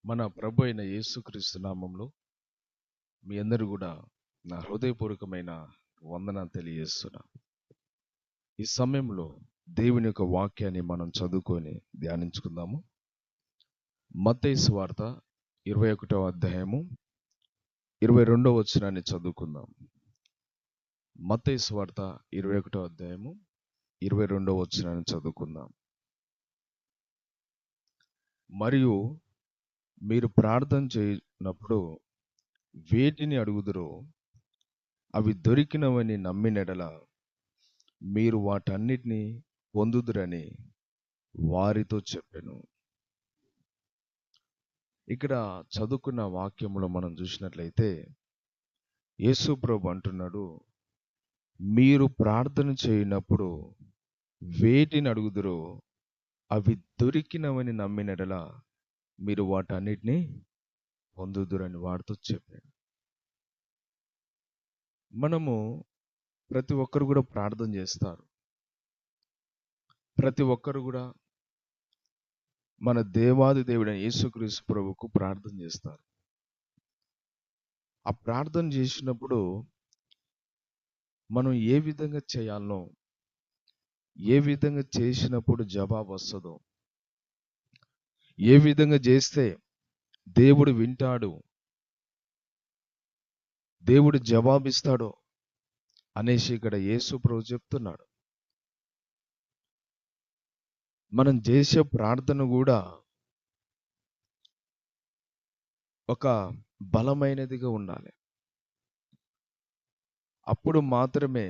మన ప్రభు అయిన యేసుక్రీస్తు నామంలో మీ అందరూ కూడా నా హృదయపూర్వకమైన వందనాలు తెలియజేస్తున్నా. ఈ సమయంలో దేవుని యొక్క వాక్యాన్ని మనం చదువుకొని ధ్యానించుకుందాము. మత్తయి సువార్త 21వ అధ్యాయము 22వ వచనాన్ని చదువుకుందాం. మత్తయి సువార్త 21వ అధ్యాయము 22వ వచనాన్ని చదువుకుందాం. మరియు మీరు ప్రార్థన చేయనప్పుడు వేటిని అడుగుదురో అవి దొరికినవని నమ్మినెడల మీరు వాటన్నిటిని పొందుదురని వారితో చెప్పెను. ఇక్కడ చదువుకున్న వాక్యంలో మనం చూసినట్లయితే యేసు ప్రభు అంటున్నాడు, మీరు ప్రార్థన చేయనప్పుడు వేటిని అడుగుదురో అవి దొరికినవని నమ్మినెడల మీరు వాటన్నిటిని పొందుదురని వారితో చెప్పాడు. మనము ప్రతి ఒక్కరు కూడా ప్రార్థన చేస్తారు. ప్రతి ఒక్కరు కూడా మన దేవాది దేవుడైన యేసుక్రీస్తు ప్రభువుకు ప్రార్థన చేస్తారు. ఆ ప్రార్థన చేసినప్పుడు మనం ఏ విధంగా చేయాలనో, ఏ విధంగా చేసినప్పుడు జవాబు వస్తుందో, ఏ విధంగా చేస్తే దేవుడు వింటాడు, దేవుడు జవాబిస్తాడో అనేసి ఇక్కడ యేసు ప్రభు చెప్తున్నాడు. మనం చేసే ప్రార్థన కూడా ఒక బలమైనదిగా ఉండాలి. అప్పుడు మాత్రమే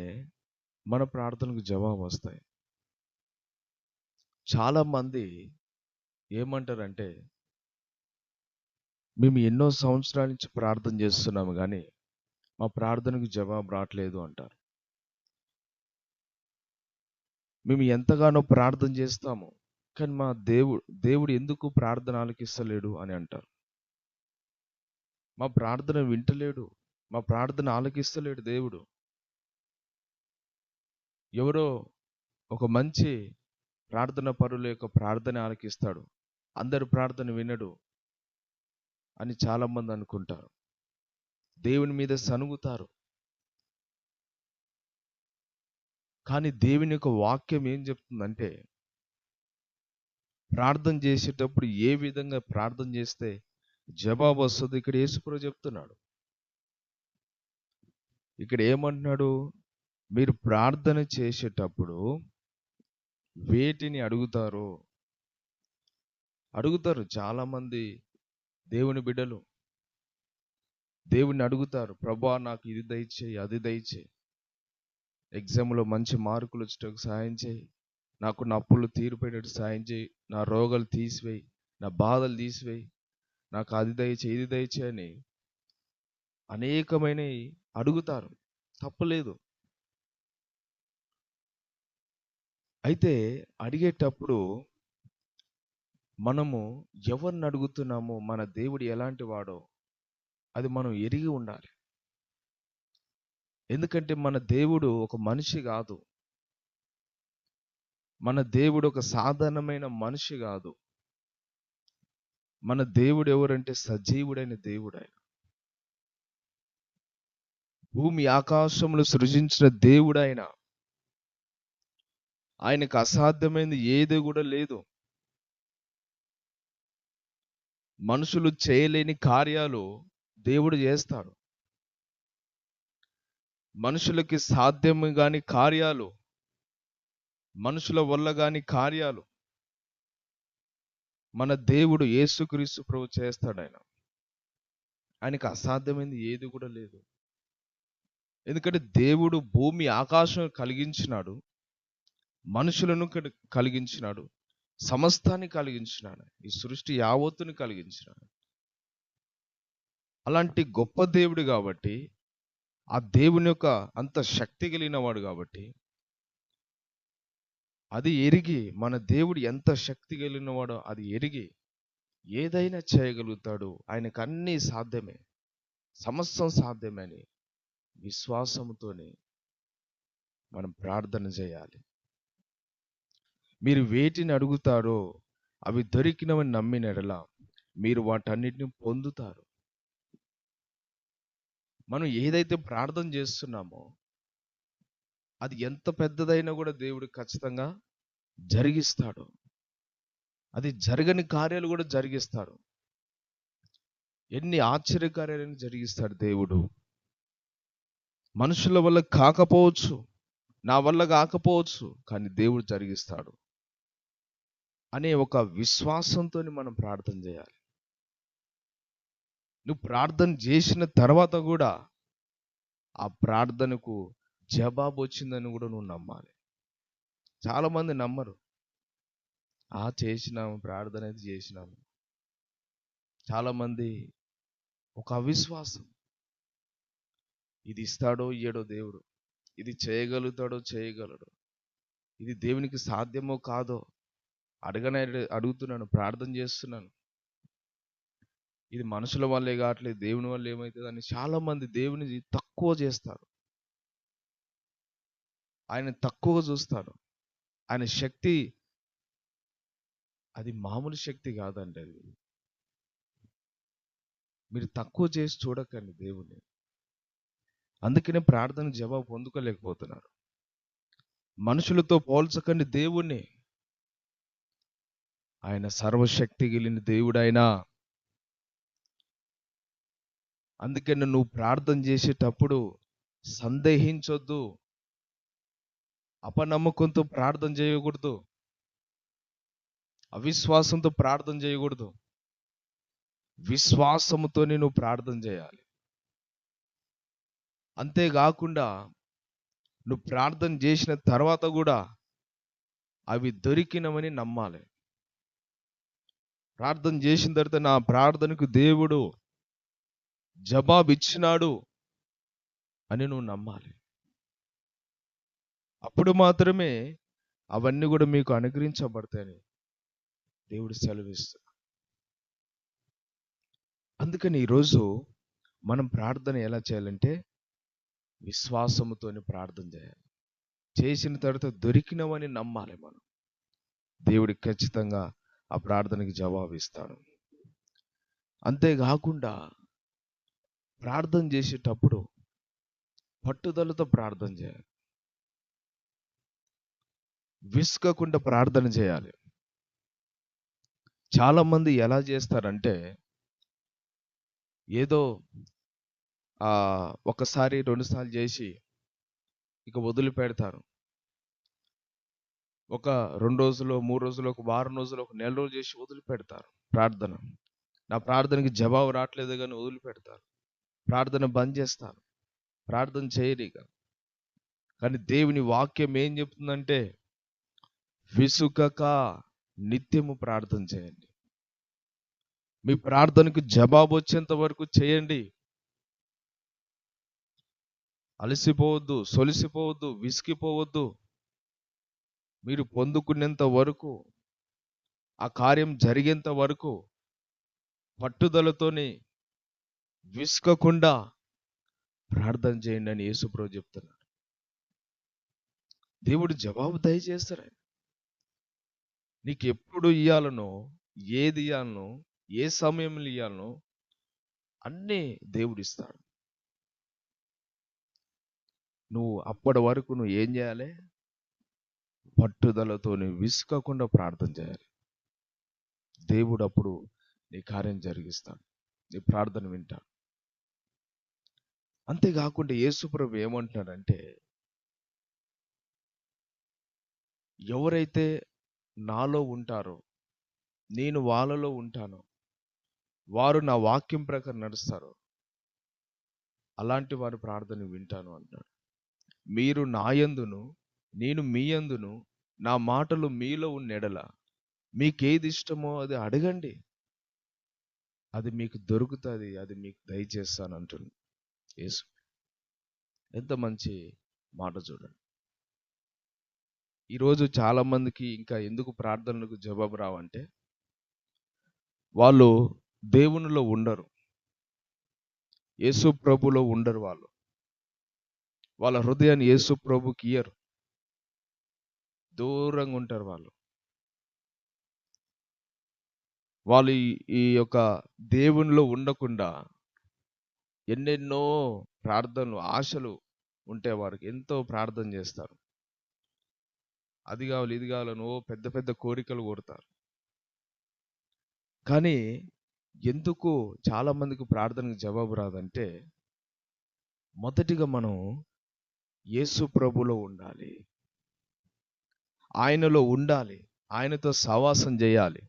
మన ప్రార్థనకు జవాబు వస్తాయి. చాలా మంది ఏమంటారంటే, మేము ఎన్నో సంవత్సరాల నుంచి ప్రార్థన చేస్తున్నాము కానీ మా ప్రార్థనకు జవాబు రావట్లేదు అంటారు. మేము ఎంతగానో ప్రార్థన చేస్తాము కానీ మా దేవుడు ఎందుకు ప్రార్థన ఆలకిస్తలేడు అని అంటారు. మా ప్రార్థన వింటలేడు, మా ప్రార్థన ఆలకిస్తలేడు దేవుడు. ఎవరో ఒక మంచి ప్రార్థన పరుల యొక్క ప్రార్థన ఆలకిస్తాడు, అందరి ప్రార్థన వినడు అని చాలా మంది అనుకుంటారు. దేవుని మీద సనుగుతారు. కానీ దేవుని యొక్క వాక్యం ఏం చెప్తుందంటే, ప్రార్థన చేసేటప్పుడు ఏ విధంగా ప్రార్థన చేస్తే జవాబు వస్తుంది ఇక్కడ యేసుప్రభు చెప్తున్నాడు. ఇక్కడ ఏమంటున్నాడు, మీరు ప్రార్థన చేసేటప్పుడు వేటిని అడుగుతారు. చాలా మంది దేవుని బిడ్డలు దేవుని అడుగుతారు, ప్రభువా నాకు ఇది దయచేయి, అది దయచేయి, ఎగ్జామ్లో మంచి మార్కులు వచ్చేటకు సాయం చేయి, నాకు నా అప్పులు తీరిపోయేటట్టు సాయం చేయి, నా రోగాలు తీసివేయి, నా బాధలు తీసివేయి, నాకు అది దయచేయి, ఇది దయచేయి అని అనేకమైనవి అడుగుతారు. తప్పులేదు. అయితే అడిగేటప్పుడు మనము ఎవరిని అడుగుతున్నామో, మన దేవుడు ఎలాంటి వాడో అది మనం ఎరిగి ఉండాలి. ఎందుకంటే మన దేవుడు ఒక మనిషి కాదు, మన దేవుడు ఒక సాధారణమైన మనిషి కాదు. మన దేవుడు ఎవరంటే సజీవుడైన దేవుడు. ఆయన భూమి ఆకాశములు సృజించిన దేవుడు. ఆయనకు అసాధ్యమైనది ఏది కూడా లేదు. మనుషులు చేయలేని కార్యాలు దేవుడు చేస్తాడు. మనుషులకి సాధ్యము కాని కార్యాలు, మనుషుల వల్ల కాని కార్యాలు మన దేవుడు యేసుక్రీస్తు ప్రభు చేస్తాడు. ఆయనకు అసాధ్యమైనది ఏది కూడా లేదు. ఎందుకంటే దేవుడు భూమి ఆకాశం కలిగించినాడు, మనుషులను కలిగించినాడు, సమస్తాన్ని కలిగించినాడు, ఈ సృష్టి యావత్తుని కలిగించినాడు. అలాంటి గొప్ప దేవుడు కాబట్టి, ఆ దేవుని యొక్క అంత శక్తి కలిగిన వాడు కాబట్టి, అది ఎరిగి, మన దేవుడు ఎంత శక్తి కలిగిన వాడో అది ఎరిగి ఏదైనా చేయగలుగుతాడు, ఆయనకు అన్నీ సాధ్యమే, సమస్తం సాధ్యమే అని విశ్వాసంతోనే మనం ప్రార్థన చేయాలి. మీరు వేటిని అడుగుతారో అవి దొరికినవని నమ్మిన ఎడల మీరు వాటన్నిటిని పొందుతారు. మనం ఏదైతే ప్రార్థన చేస్తున్నామో అది ఎంత పెద్దదైనా కూడా దేవుడు ఖచ్చితంగా జరిగిస్తాడు. అది జరగని కార్యాలు కూడా జరిగిస్తాడు. ఎన్ని ఆశ్చర్యకార్యాలను జరిగిస్తాడు దేవుడు. మనుషుల వల్ల కాకపోవచ్చు, నా వల్ల కాకపోవచ్చు, కానీ దేవుడు జరిగిస్తాడు అనే ఒక విశ్వాసంతో మనం ప్రార్థన చేయాలి. నువ్వు ప్రార్థన చేసిన తర్వాత కూడా ఆ ప్రార్థనకు జవాబు వచ్చిందని కూడా నువ్వు నమ్మాలి. చాలా మంది నమ్మరు. చేసినాము, ప్రార్థన అయితే చేసినాము. చాలా మంది ఒక అవిశ్వాసం, ఇది ఇస్తాడో ఇయ్యడో దేవుడు, ఇది చేయగలుగుతాడో చేయగలడు, ఇది దేవునికి సాధ్యమో కాదో అడుగుతున్నాను, ప్రార్థన చేస్తున్నాను, ఇది మనుషుల వల్లే కావట్లేదు, దేవుని వల్ల ఏమవుతుంది అని చాలా మంది దేవుని తక్కువ చేస్తారు. ఆయన తక్కువ చూస్తారు. ఆయన శక్తి అది మామూలు శక్తి కాదండి. అది మీరు తక్కువ చేసి చూడకండి దేవుణ్ణి. అందుకనే ప్రార్థన జవాబు పొందుకోలేకపోతున్నారు. మనుషులతో పోల్చకండి దేవుణ్ణి. ఆయన సర్వశక్తి కలిగిన దేవుడైనా. అందుకని నువ్వు ప్రార్థన చేసేటప్పుడు సందేహించొద్దు, అపనమ్మకంతో ప్రార్థన చేయకూడదు, అవిశ్వాసంతో ప్రార్థన చేయకూడదు. విశ్వాసముతోనే నువ్వు ప్రార్థన చేయాలి. అంతేకాకుండా నువ్వు ప్రార్థన చేసిన తర్వాత కూడా అవి దొరికినవని నమ్మాలి. ప్రార్థన చేసిన తర్వాత నా ప్రార్థనకు దేవుడు జవాబు ఇచ్చినాడు అని నువ్వు నమ్మాలి. అప్పుడు మాత్రమే అవన్నీ కూడా మీకు అనుగ్రహించబడతాయని దేవుడు సెలవిస్తాడు. అందుకని ఈరోజు మనం ప్రార్థన ఎలా చేయాలంటే విశ్వాసముతోని ప్రార్థన చేయాలి. చేసిన తర్వాత దొరికినవని నమ్మాలి. మనం దేవుడికి ఖచ్చితంగా ఆ ప్రార్థనకి జవాబు ఇస్తాడు. అంతేకాకుండా ప్రార్థన చేసేటప్పుడు పట్టుదలతో ప్రార్థన చేయాలి. విసుకకుండా ప్రార్థన చేయాలి. చాలా మంది ఎలా చేస్తారంటే ఏదో ఒకసారి 2 సార్లు చేసి ఇక వదిలిపెడతారు. ఒక 2 రోజులు, 3 రోజులు, ఒక వారం రోజులు, ఒక నెల రోజులు చేసి వదిలిపెడతారు ప్రార్థన. నా ప్రార్థనకి జవాబు రావట్లేదు కానీ వదిలిపెడతారు. ప్రార్థన బంద్ చేస్తారు. ప్రార్థన చేయరు ఇక. కానీ దేవుని వాక్యం ఏం చెప్తుందంటే విసుకక నిత్యము ప్రార్థన చేయండి. మీ ప్రార్థనకు జవాబు వచ్చేంత వరకు చేయండి. అలసిపోవద్దు, సొలిసిపోవద్దు, విసిగిపోవద్దు. మీరు పొందుకునేంత వరకు, ఆ కార్యం జరిగేంత వరకు పట్టుదలతోని విసుకకుండా ప్రార్థన చేయండి అని యేసుప్రభు చెప్తున్నాడు. దేవుడు జవాబు దయచేస్తాడు. నీకు ఎప్పుడు ఇయ్యాలనో, ఏది ఇయ్యాలనో, ఏ సమయంలో ఇయ్యాలనో అన్నీ దేవుడు ఇస్తాడు. నువ్వు అప్పటి వరకు నువ్వు ఏం చేయాలి? పట్టుదలతోని విసుకకుండా ప్రార్థన చేయాలి. దేవుడు అప్పుడు నీ కార్యం జరిగిస్తాడు, నీ ప్రార్థన వింటాడు. అంతేకాకుండా యేసుప్రభు ఏమంటున్నాడంటే ఎవరైతే నాలో ఉంటారో, నేను వాళ్ళలో ఉంటానో, వారు నా వాక్యం ప్రకారం నడుస్తారు, అలాంటి వారి ప్రార్థన వింటాను అంటాడు. మీరు నా యందును, నేను మీ యందును, నా మాటలు మీలో ఉన్న ఎడల మీకేది ఇష్టమో అది అడగండి, అది మీకు దొరుకుతుంది, అది మీకు దయచేస్తాను అంటుంది యేసు. ఎంత మంచి మాట చూడండి. ఈరోజు చాలా మందికి ఇంకా ఎందుకు ప్రార్థనలకు జవాబు రావంటే వాళ్ళు దేవునిలో ఉండరు, యేసు ప్రభులో ఉండరు. వాళ్ళ హృదయాన్ని యేసు ప్రభుకి ఇయ్యరు, దూరంగా ఉంటారు వాళ్ళు. వాళ్ళు ఈ యొక్క దేవునిలో ఉండకుండా ఎన్నెన్నో ప్రార్థనలు, ఆశలు ఉంటే వారికి ఎంతో ప్రార్థన చేస్తారు. అది కావాలి, ఇది కావాలని పెద్ద పెద్ద కోరికలు కోరుతారు. కానీ ఎందుకు చాలా మందికి ప్రార్థనకు జవాబు రాదంటే, మొదటిగా మనం యేసు ప్రభులో ఉండాలి, ఆయనలో ఉండాలి, ఆయనతో సహవాసం చేయాలి,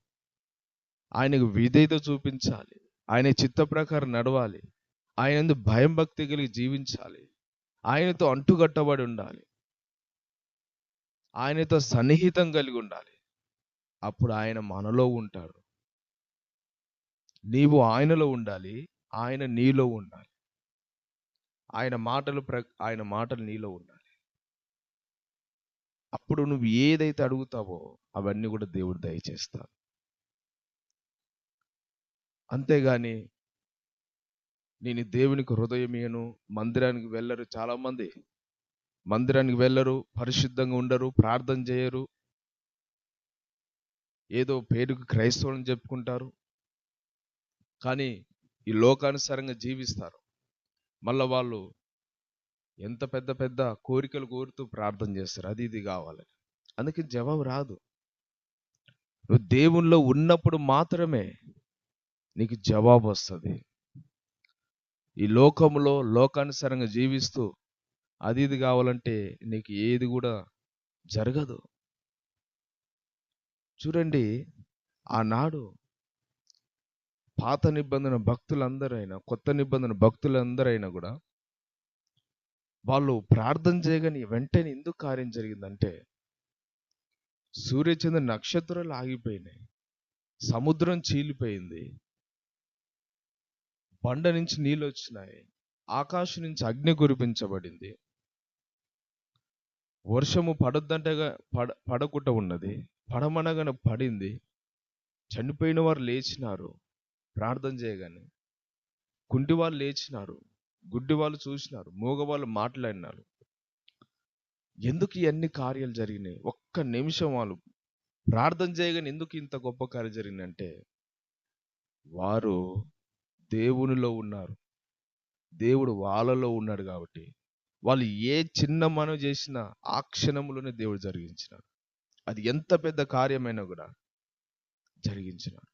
ఆయనకు విధేయత చూపించాలి, ఆయన చిత్త ప్రకారం నడవాలి, ఆయన భయం భక్తి కలిగి జీవించాలి, ఆయనతో అంటుగట్టబడి ఉండాలి, ఆయనతో సన్నిహితం కలిగి ఉండాలి. అప్పుడు ఆయన మనలో ఉంటాడు. నీవు ఆయనలో ఉండాలి, ఆయన నీలో ఉండాలి, ఆయన మాటలు నీలో ఉండాలి. అప్పుడు నువ్వు ఏదైతే అడుగుతావో అవన్నీ కూడా దేవుడు దయచేస్తాడు. అంతేగాని నేను దేవునికి హృదయమేను, మందిరానికి వెళ్ళరు. చాలా మంది మందిరానికి వెళ్ళరు, పరిశుద్ధంగా ఉండరు, ప్రార్థన చేయరు, ఏదో పేరుకు క్రైస్తవులను చెప్పుకుంటారు, కానీ ఈ లోకానుసారంగా జీవిస్తారు. మళ్ళా వాళ్ళు ఎంత పెద్ద పెద్ద కోరికలు కోరుతూ ప్రార్థన చేస్తారు, అది ఇది కావాలని. అందుకే జవాబు రాదు. నువ్వు దేవునిలో ఉన్నప్పుడు మాత్రమే నీకు జవాబు వస్తుంది. ఈ లోకంలో లోకానుసారంగా జీవిస్తూ అది ఇది కావాలంటే నీకు ఏది కూడా జరగదు. చూడండి, ఆనాడు పాత నిబంధన భక్తులందరైనా, కొత్త నిబంధన భక్తులందరైనా కూడా వాళ్ళు ప్రార్థన చేయగానే వెంటనే ఎందుకు కార్యం జరిగిందంటే, సూర్యచంద్ర నక్షత్రాలు ఆగిపోయినాయి, సముద్రం చీలిపోయింది, బండ నుంచి నీళ్ళు వచ్చినాయి, ఆకాశం నుంచి అగ్ని కురిపించబడింది, వర్షము పడొద్దంటగా పడకుండా ఉన్నది, పడమనగానే పడింది, చనిపోయిన వారు లేచినారు ప్రార్థన చేయగానే, కుంటి వాళ్ళు లేచినారు, గుడ్డి వాళ్ళు చూసినారు, మూగవాళ్ళు మాట్లాడినారు. ఎందుకు ఇవన్నీ కార్యాలు జరిగినాయి? ఒక్క నిమిషం వాళ్ళు ప్రార్థన చేయగానే ఎందుకు ఇంత గొప్ప కార్యం జరిగిందంటే, వారు దేవునిలో ఉన్నారు, దేవుడు వాళ్ళలో ఉన్నాడు కాబట్టి వాళ్ళు ఏ చిన్న మనవి చేసినా ఆ క్షణంలోనే దేవుడు జరిగించినాడు. అది ఎంత పెద్ద కార్యమైనా కూడా జరిగించినాడు.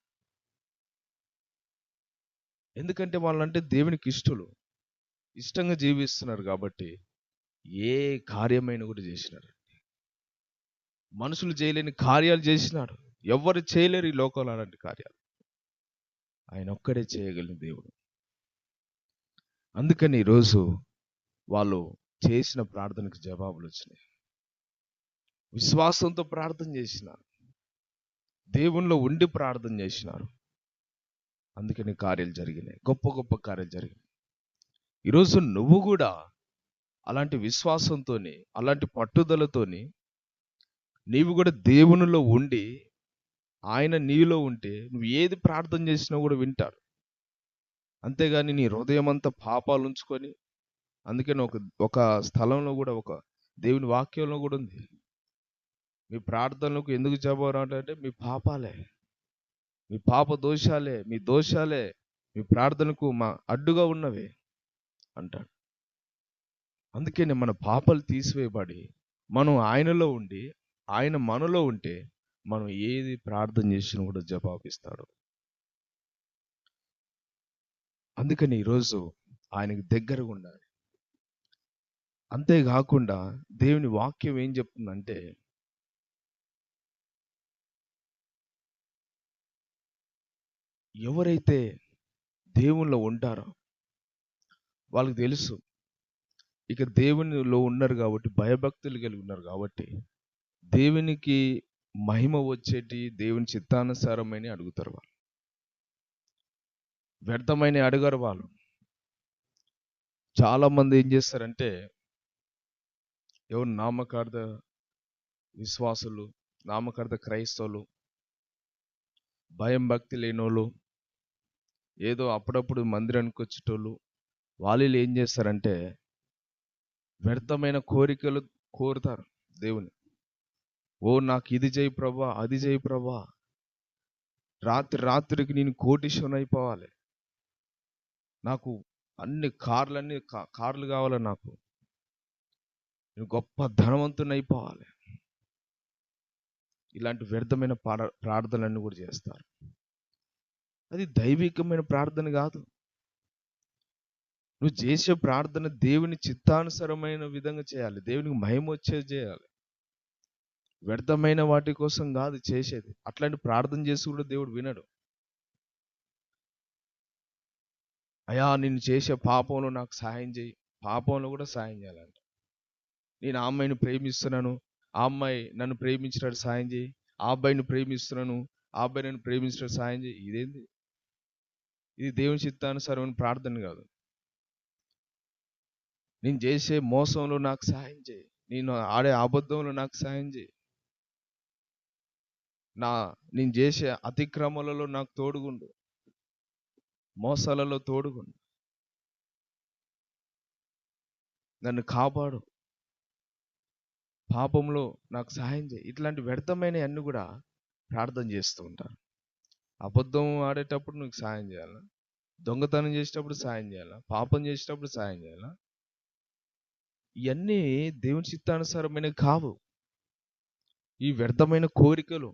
ఎందుకంటే వాళ్ళంటే దేవునికి ఇష్టంగా జీవిస్తున్నారు కాబట్టి ఏ కార్యమైనా కూడా చేసినారు. మనుషులు చేయలేని కార్యాలు చేసినాడు. ఎవరు చేయలేరు ఈ లోకంలో అలాంటి కార్యాలు. ఆయన ఒక్కడే చేయగలిగిన దేవుడు. అందుకని ఈరోజు వాళ్ళు చేసిన ప్రార్థనకు జవాబులు వచ్చినాయి. విశ్వాసంతో ప్రార్థన చేసినారు, దేవునిలో ఉండి ప్రార్థన చేసినారు, అందుకని కార్యాలు జరిగినాయి, గొప్ప గొప్ప కార్యాలు జరిగినాయి. ఈరోజు నువ్వు కూడా అలాంటి విశ్వాసంతోని, అలాంటి పట్టుదలతోని నీవు కూడా దేవునిలో ఉండి ఆయన నీలో ఉంటే నువ్వు ఏది ప్రార్థన చేసినా కూడా వింటాడు. అంతేగాని నీ హృదయం అంతా పాపాలు ఉంచుకొని, అందుకని ఒక స్థలంలో కూడా, ఒక దేవుని వాక్యంలో కూడా ఉంది, మీ ప్రార్థనలకు ఎందుకు జవాబు అంటే మీ పాపాలే, మీ పాప దోషాలే, మీ దోషాలే మీ ప్రార్థనకు అడ్డుగా ఉన్నవే అంటాడు. అందుకని మన పాపాలు తీసివేయబడి మనం ఆయనలో ఉండి ఆయన మనలో ఉంటే మనం ఏది ప్రార్థన చేసినా కూడా జవాబిస్తాడు. అందుకని ఈరోజు ఆయనకు దగ్గరగా ఉండాలి. అంతేకాకుండా దేవుని వాక్యం ఏం చెప్తుందంటే, ఎవరైతే దేవునిలో ఉంటారో వాళ్ళకి తెలుసు, ఇక దేవునిలో ఉన్నారు కాబట్టి, భయభక్తులు కలిగి ఉన్నారు కాబట్టి దేవునికి మహిమ వచ్చేటి దేవుని చిత్తానుసారమైన అడుగుతారు. వాళ్ళు వ్యర్థమైన అడగరు. వాళ్ళు చాలా మంది ఏం చేస్తారంటే, ఎవరు నామకార్థ విశ్వాసులు, నామకార్థ క్రైస్తవులు, భయం భక్తి లేనోళ్ళు, ఏదో అప్పుడప్పుడు మందిరానికి వచ్చేటోళ్ళు, వాళ్ళు ఏం చేస్తారంటే వ్యర్థమైన కోరికలు కోరుతారు దేవుని. నాకు ఇది చేయి ప్రభా, అది చేయి ప్రభా, రాత్రికి నేను కోటీశ్వరుని అయిపోవాలి, నాకు అన్ని కార్లు కావాలి, నాకు నేను గొప్ప ధనవంతుని అయిపోవాలి. ఇలాంటి వ్యర్థమైన ప్రార్థనలన్నీ కూడా చేస్తారు. అది దైవికమైన ప్రార్థన కాదు. నువ్వు చేసే ప్రార్థన దేవుని చిత్తానుసారమైన విధంగా చేయాలి, దేవునికి మహిమ వచ్చేది చేయాలి. వ్యర్థమైన వాటి కోసం కాదు చేసేది. అట్లాంటి ప్రార్థన చేసి కూడా దేవుడు వినడు. అయ్యా నేను చేసే పాపంలో నాకు సహాయం చేయి, పాపంలో కూడా సహాయం చేయాలంట. నేను ఆ అమ్మాయిని ప్రేమిస్తున్నాను, ఆ అమ్మాయి నన్ను ప్రేమించినట్టు సహాయం చేయి, ఆ అబ్బాయిని ప్రేమిస్తున్నాను, ఆ అబ్బాయి నన్ను ప్రేమించినట్టు సహాయం చేయి. ఇదేంది? ఇది దేవుని చిత్తానుసారమైన ప్రార్థన కాదు. నేను చేసే మోసంలో నాకు సహాయం చేయి, నేను ఆడే అబద్ధంలో నాకు సహాయం చేయి, నేను చేసే అతిక్రమాలలో నాకు తోడుగుండు, మోసాలలో తోడుగుండు, నన్ను కాపాడు, పాపంలో నాకు సహాయం చేయి. ఇట్లాంటి వ్యర్థమైన అన్ని కూడా ప్రార్థన చేస్తూ ఉంటారు. అబద్ధం ఆడేటప్పుడు నీకు సహాయం చేయాలా, దొంగతనం చేసేటప్పుడు సహాయం చేయాలా, పాపం చేసేటప్పుడు సహాయం చేయాలా? ఇవన్నీ దేవుని చిత్తానుసారమైనవి కావు. ఈ వ్యర్థమైన కోరికలు,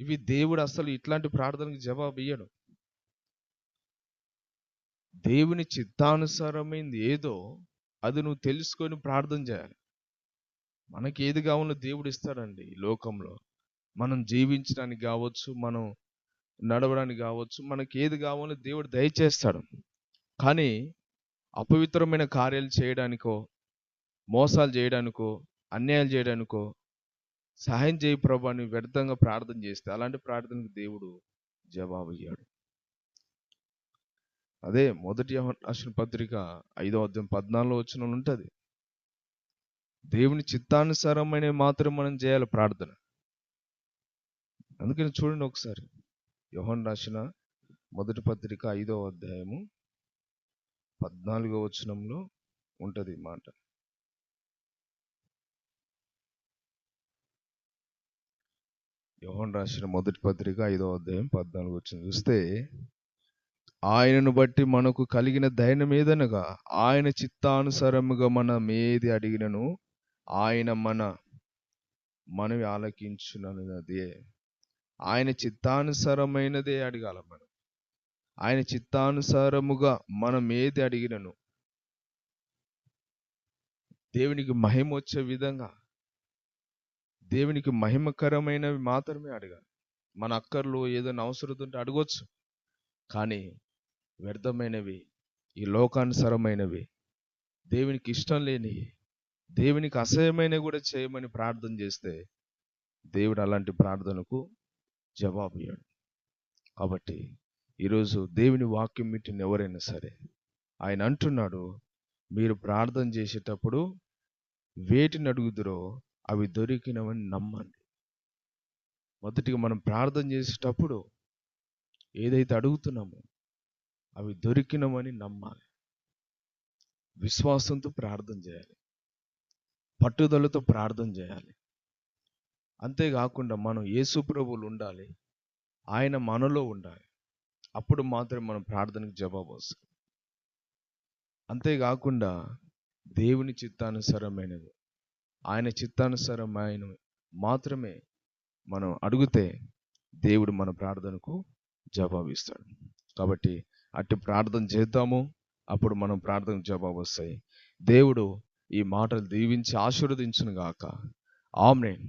ఇవి దేవుడు అసలు ఇట్లాంటి ప్రార్థనకు జవాబు ఇయ్యడు. దేవుని చిత్తానుసారమైంది ఏదో అది నువ్వు తెలుసుకొని ప్రార్థన చేయాలి. మనకి ఏది కావాలో దేవుడు ఇస్తాడండి. ఈ లోకంలో మనం జీవించడానికి కావచ్చు, మనం నడవడానికి కావచ్చు, మనకి ఏది కావాలో దేవుడు దయచేస్తాడు. కానీ అపవిత్రమైన కార్యాలు చేయడానికో, మోసాలు చేయడానికో, అన్యాయాలు చేయడానికో సహాయం చేయి ప్రభు అని వ్యర్థంగా ప్రార్థన చేస్తే అలాంటి ప్రార్థనకు దేవుడు జవాబు ఇయ్యాడు. అదే మొదటి యోహాను రాసిన పత్రిక 5వ అధ్యాయం 14వ వచనంలో ఉంటుంది. దేవుని చిత్తానుసారమైన మాత్రం మనం చేయాలి ప్రార్థన. అందుకని చూడండి ఒకసారి, యోహాను రాసిన మొదటి పత్రిక 5వ అధ్యాయము 14వ వచనంలో ఉంటుంది ఈ మాట. యోహాను రాసిన మొదటి పత్రిక 5వ అధ్యాయం 14వ వచనం చూస్తే, ఆయనను బట్టి మనకు కలిగిన ధైర్యం ఏదనగా ఆయన చిత్తానుసారముగా మనం ఏది అడిగినను ఆయన మనవి ఆలకించునన్నదే. ఆయన చిత్తానుసారమైనదే అడగాల మనం. ఆయన చిత్తానుసారముగా మనం ఏది అడిగినను దేవునికి మహిమ వచ్చే విధంగా, దేవునికి మహిమకరమైనవి మాత్రమే అడగాలి. మన అక్కర్లు ఏదైనా అవసరం ఉంటే అడగొచ్చు, కానీ వ్యర్థమైనవి, ఈ లోకానుసారమైనవి, దేవునికి ఇష్టం లేని, దేవునికి అసహ్యమైనవి కూడా చేయమని ప్రార్థన చేస్తే దేవుడు అలాంటి ప్రార్థనకు జవాబు ఇయ్యడు. కాబట్టి ఈరోజు దేవుని వాక్యం వింటున్న ఎవరైనా సరే ఆయన అంటున్నాడు, మీరు ప్రార్థన చేసేటప్పుడు వేటిని అడుగుదురో అవి దొరికినవని నమ్మండి. మొదటిగా మనం ప్రార్థన చేసేటప్పుడు ఏదైతే అడుగుతున్నామో అవి దొరికినవని నమ్మాలి. విశ్వాసంతో ప్రార్థన చేయాలి, పట్టుదలతో ప్రార్థన చేయాలి. అంతేకాకుండా మనం యేసు ప్రభువులు ఉండాలి, ఆయన మనలో ఉండాలి. అప్పుడు మాత్రమే మనం ప్రార్థనకు జవాబు వస్తుంది. అంతేకాకుండా దేవుని చిత్తానుసారమైనది, ఆయన చిత్తానుసారమైన మాత్రమే మనం అడిగితే దేవుడు మన ప్రార్థనకు జవాబు ఇస్తాడు. కాబట్టి అట్టి ప్రార్థన చేద్దాము, అప్పుడు మనం ప్రార్థనకు జవాబు వస్తాయి. దేవుడు ఈ మాటలు దీవించి ఆశీర్వదించును గాక. ఆమేన్.